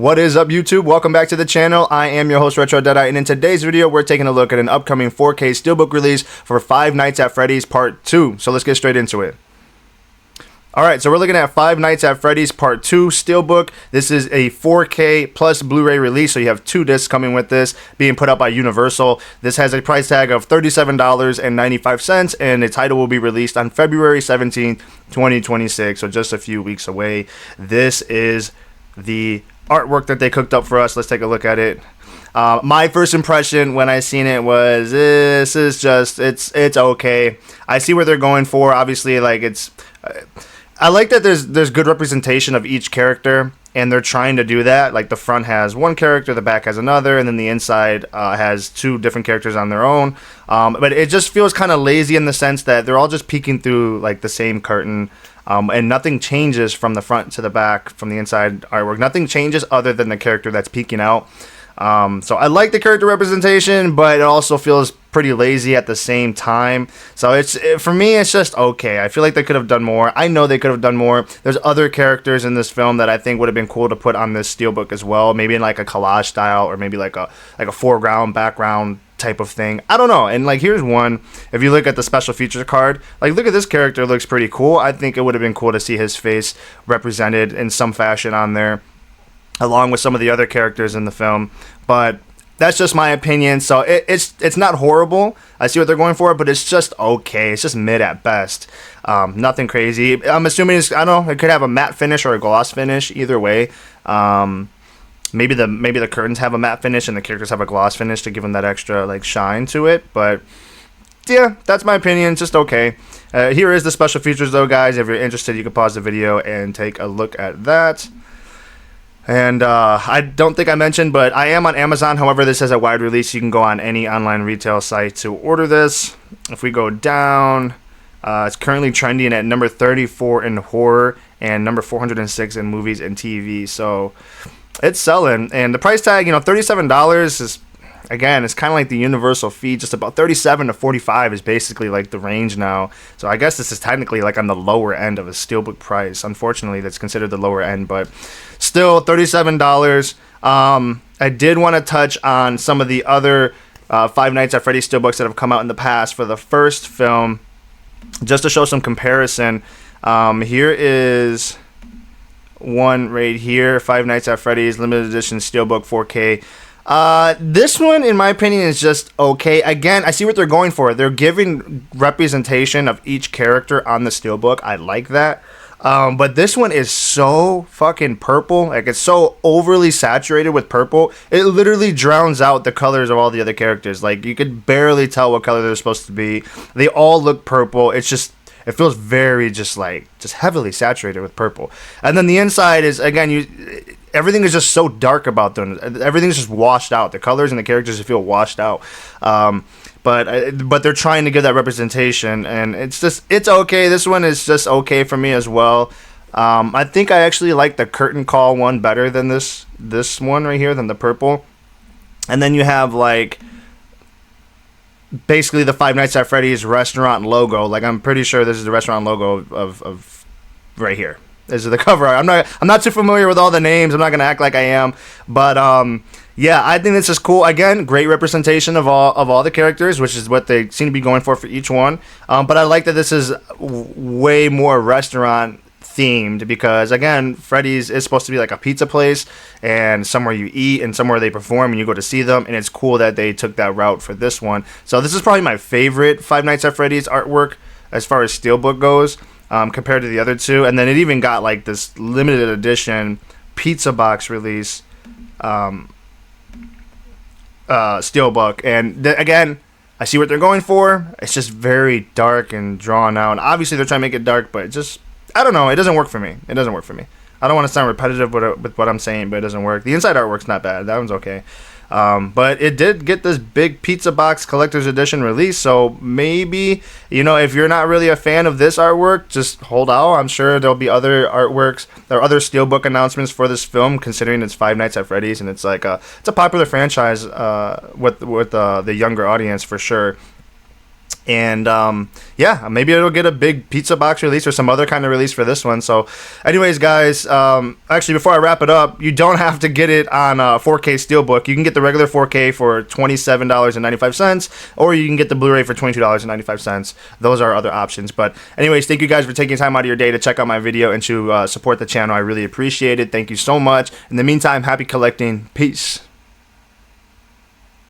What is up, YouTube? Welcome back to the channel. I am your host, Retro Deadeye, and in today's video, we're taking a look at an upcoming 4K Steelbook release for Five Nights at Freddy's Part 2. So let's get straight into it. Alright, so we're looking at Five Nights at Freddy's Part 2 Steelbook. This is a 4K plus Blu-ray release, so you have 2 discs coming with this, being put out by Universal. This has a price tag of $37.95, and the title will be released on February 17th, 2026, so just a few weeks away. This is the artwork that they cooked up for us. Let's take a look at it. My first impression when I seen it was, this is just, it's okay. I see what they're going for. Obviously, like, I like that there's good representation of each character, and they're trying to do that. Like, the front has one character, the back has another, and then the inside has 2 different characters on their own. But it just feels kind of lazy in the sense that they're all just peeking through like the same curtain. And nothing changes from the front to the back, from the inside artwork. Nothing changes other than the character that's peeking out. So I like the character representation, but it also feels pretty lazy at the same time. So for me, it's just okay. I feel like they could have done more. I know they could have done more. There's other characters in this film that I think would have been cool to put on this Steelbook as well. Maybe in like a collage style, or maybe like a foreground, background type of thing. I don't know. And like, here's one. If you look at the special features card, like, look at this character. It looks pretty cool. I think it would have been cool to see his face represented in some fashion on there, along with some of the other characters in the film. But that's just my opinion. So it's not horrible. I see what they're going for, but it's just okay. It's just mid at best. Nothing crazy. I'm assuming I don't know, it could have a matte finish or a gloss finish. Either way. Maybe the curtains have a matte finish and the characters have a gloss finish to give them that extra like shine to it. But yeah, that's my opinion. Just okay. Here is the special features though, guys. If you're interested, you can pause the video and take a look at that. And I don't think I mentioned, but I am on Amazon. However, this has a wide release. You can go on any online retail site to order this. If we go down, it's currently trending at number 34 in horror and number 406 in movies and TV. So it's selling, and the price tag, $37 is, again, it's kind of like the Universal fee. Just about 37 to 45 is basically like the range now. So I guess this is technically like on the lower end of a Steelbook price. Unfortunately, that's considered the lower end, but still $37. I did want to touch on some of the other Five Nights at Freddy's Steelbooks that have come out in the past for the first film, just to show some comparison. Here is one right here, Five Nights at Freddy's limited edition Steelbook 4K. This one, in my opinion, is just okay. Again, I see what they're going for. They're giving representation of each character on the Steelbook. I like that. But this one is so fucking purple. Like, it's so overly saturated with purple. It literally drowns out the colors of all the other characters. Like, you could barely tell what color they're supposed to be. They all look purple. It's just, it feels very just heavily saturated with purple. And then the inside is, again, everything is just so dark about them. Everything's just washed out. The colors and the characters feel washed out. But they're trying to give that representation, and it's okay. This one is just okay for me as well. I think I actually like the curtain call one better than this one right here, than the purple. And then you have like basically the Five Nights at Freddy's restaurant logo. Like, I'm pretty sure this is the restaurant logo of right here. This is the cover art. I'm not too familiar with all the names. I'm not gonna act like I am, but yeah, I think this is cool. Again, great representation of all the characters, which is what they seem to be going for each one. But I like that this is way more restaurant themed, because again, Freddy's is supposed to be like a pizza place and somewhere you eat and somewhere they perform and you go to see them, and it's cool that they took that route for this one. So this is probably my favorite Five Nights at Freddy's artwork as far as Steelbook goes, compared to the other two. And then it even got like this limited edition pizza box release Steelbook, and again, I see what they're going for. It's just very dark and drawn out. And obviously they're trying to make it dark, but just, I don't know, it doesn't work for me. It doesn't work for me. I don't want to sound repetitive with what I'm saying, but it doesn't work. The inside artwork's not bad. That one's okay. But it did get this big pizza box collector's edition release, so maybe, if you're not really a fan of this artwork, just hold out. I'm sure there'll be other artworks, there are other Steelbook announcements for this film, considering it's Five Nights at Freddy's, and it's like it's a popular franchise with the younger audience for sure. And yeah, maybe it'll get a big pizza box release or some other kind of release for this one. So anyways, guys, actually before I wrap it up, you don't have to get it on 4K Steelbook. You can get the regular 4K for $27.95, or you can get the Blu-ray for $22.95. Those are other options. But anyways, thank you guys for taking time out of your day to check out my video and to support the channel. I really appreciate it. Thank you so much. In the meantime, happy collecting. Peace.